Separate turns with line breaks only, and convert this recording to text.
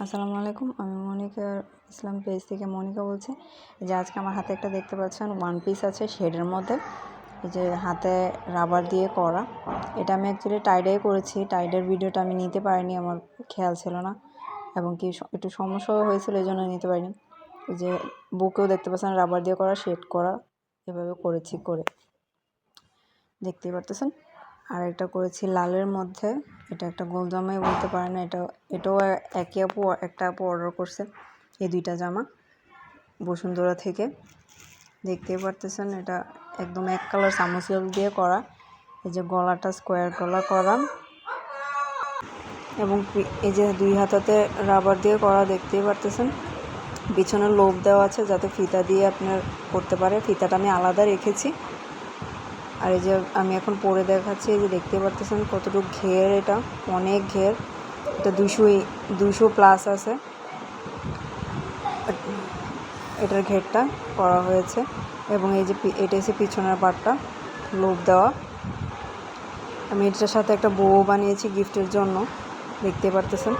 আসসালামু আলাইকুম। আমি মনিকা ইসলাম পেজ থেকে মনিকা বলছি। যে আজকে আমার হাতে একটা দেখতে পাচ্ছেন ওয়ান পিস আছে শেডের মধ্যে, এই যে হাতে রাবার দিয়ে করা। এটা আমি অ্যাকচুয়ালি টাইডাই করেছি। টাইডের ভিডিওটা আমি নিতে পারিনি, আমার খেয়াল ছিল না, এবং কি একটু সমস্যাও হয়েছিল, এই জন্য নিতে পারিনি। এই যে বুকেও দেখতে পাচ্ছেন রাবার দিয়ে করা, শেড করা, এভাবে করেছি, করে দেখতেই পারতেছেন। আর এটা করেছি লালের মধ্যে, এটা একটা গোল জামাই বলতে পারেন। এটাও একই আপু, একটা আপু অর্ডার করছে এই দুইটা জামা বসুন্ধরা থেকে। দেখতেই পারতেছেন এটা একদম এক কালার সামুসিল দিয়ে করা। এই যে গলাটা স্কোয়ার গলা করা, এবং এই যে দুই হাতাতে রাবার দিয়ে করা, দেখতেই পারতেছেন। পিছনে লোভ দেওয়া আছে যাতে ফিতা দিয়ে আপনার করতে পারে, ফিতাটা আমি আলাদা রেখেছি। আর এই যে আমি এখন পরে দেখাচ্ছি, এই যে দেখতে পারতেছেন কতটুকু ঘের, এটা অনেক ঘের, এটা 200 প্লাস আছে এটার ঘেরটা করা হয়েছে। এবং এই যে এটা এসে পিছনের পাটটা লোভ দেওয়া। আমি এটার সাথে একটা বউ বানিয়েছি গিফটের জন্য, দেখতে পারতেছেন।